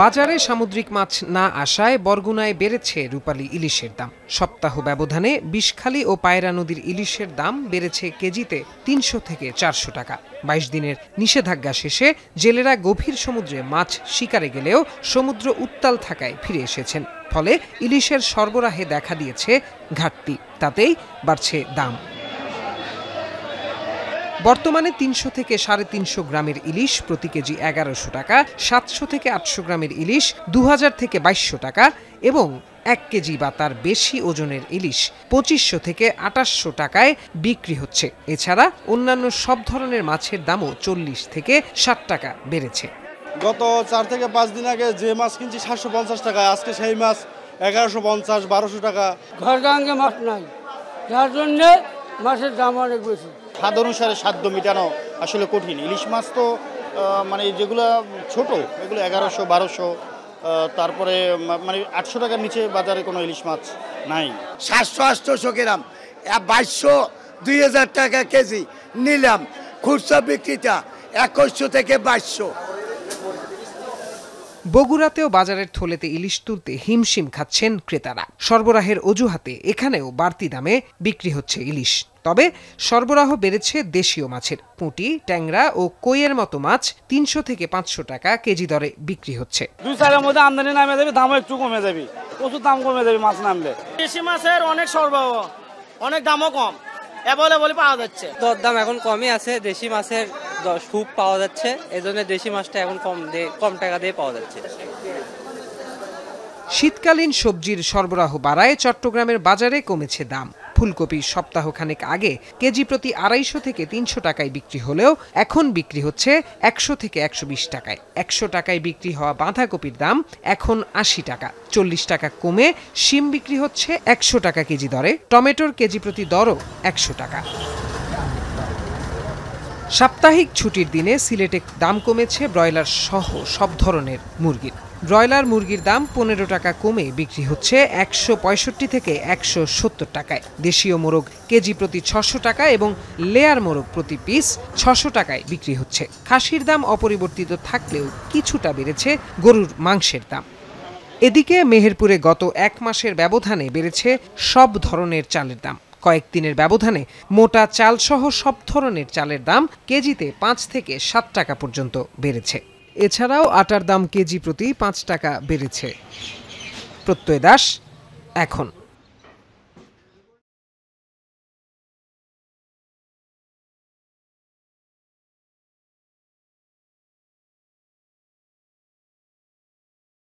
বাজারে সামুদ্রিক মাছ না আসায় বরগুনায় বেড়েছে রূপালী ইলিশের দাম। সপ্তাহ ব্যবধানে বিষখালী ও পায়রা নদীর ইলিশের দাম বেড়েছে কেজিতে ৩০০ থেকে ৪০০ টাকা। ২২ দিনের নিষেধাজ্ঞা শেষে জেলেরা গভীর সমুদ্রে মাছ শিকারে গেলেও সমুদ্র উত্তাল থাকায় ফিরে এসেছেন। ফলে ইলিশের সরবরাহে দেখা দিয়েছে ঘাটতি, তাতেই বাড়ছে দাম। বর্তমানে ৩০০ থেকে ৩৫০ গ্রামের ইলিশ প্রতি কেজি ১১০০ টাকা, ৭০০ থেকে ৮০০ গ্রামের ইলিশ ২০০০ থেকে ২২০০ টাকা এবং ১ কেজি বা তার বেশি ওজনের ইলিশ ২৫০০ থেকে ২৮০০ টাকায় বিক্রি হচ্ছে। এছাড়া অন্যান্য সব ধরনের মাছের দামও ৪০ থেকে ৬০ টাকা বেড়েছে। গত ৪ থেকে ৫ দিন আগে যে মাছ কিনছি ৭৫০ টাকা, আজকে সেই মাছ ১১৫০, ১২০০ টাকা। ঘরগাঙ্গে মাছ নাই, যার জন্য মাছের দাম অনেক বেশি। স্বাদ অনুসারে সাধ্য মেটানো আসলে কঠিন। ইলিশ মাছ তো মানে যেগুলো ছোট এগুলো ১১০০, ১২০০, তারপরে মানে ৮০০ টাকার নিচে বাজারে কোনো ইলিশ মাছ নাই। ৭০০-৮০০ গ্রাম ২২০০, ২০০০ টাকা কেজি নিলাম। খুচরা বিক্রিটা ২১০০ থেকে ২২০০। বগুড়াতেও বাজারের থলেতে ইলিশ তুলতে হিমশিম খাচ্ছেন ক্রেতারা। সরবরাহের অজুহাতে এখানেও বাড়তি দামে বিক্রি হচ্ছে ইলিশ। তবে সরবরাহ বেড়েছে দেশীয় মাছের। পুঁটি, ট্যাংরা ও কইয়ের মতো মাছ ৩০০ থেকে ৫০০ টাকা কেজি দরে বিক্রি হচ্ছে। ২-৪ মধ্যে আমদানি নামে যাবে, দামও একটু কমে যাবে, প্রচুর দাম কমে যাবে মাছ নামলে। দেশি মাছের অনেক সরবরাহ, অনেক দামও কম, অ্যাভেলেবল পাওয়া যাচ্ছে। দরদাম এখন কমই আছে, দেশি মাছের সুপ পাওয়া যাচ্ছে, এজন্য দেশি মাছটা এখন কম টাকা দিয়ে পাওয়া যাচ্ছে। শীতকালীন সবজির সরবরাহ বাড়ায় চট্টগ্রামের বাজারে কমেছে দাম। ফুলকপি সপ্তাহখানেক আগে কেজি প্রতি ২৫০ থেকে ৩০০ টাকায় বিক্রি হলেও এখন বিক্রি হচ্ছে ১০০ থেকে ১২০ টাকায়। ১০০ টাকায় বিক্রি হওয়া বাঁধাকপির দাম এখন ৮০ টাকা। ৪০ টাকা কমে শিম বিক্রি হচ্ছে ১০০ টাকা কেজি দরে। টমেটোর কেজি প্রতি দরও ১০০ টাকা। সাপ্তাহিক ছুটির দিনে সিলেটে দাম কমেছে ব্রয়লার সহ সব ধরনের মুরগির। ব্রয়লার মুরগির দাম ১৫ টাকা কমে বিক্রি হচ্ছে ১৬৫ থেকে ১৭০ টাকায়। দেশীয় মোরগ কেজি প্রতি ৬০০ টাকা এবং লেয়ার মোরগ প্রতি পিস ৬০০ টাকায় বিক্রি হচ্ছে। খাসির দাম অপরিবর্তিত থাকলেও কিছুটা বেড়েছে গরুর মাংসের দাম। এদিকে মেহেরপুরে গত ১ মাসের ব্যবধানে বেড়েছে সব ধরনের চালের দাম। কয়েকদিনের ব্যবধানে মোটা চালসহ সব ধরনের চালের দাম কেজিতে ৫ থেকে ৭ টাকা পর্যন্ত বেড়েছে। এছাড়াও আটার দাম কেজি প্রতি ৫ টাকা বেড়েছে। প্রত্যয় দাস, এখন।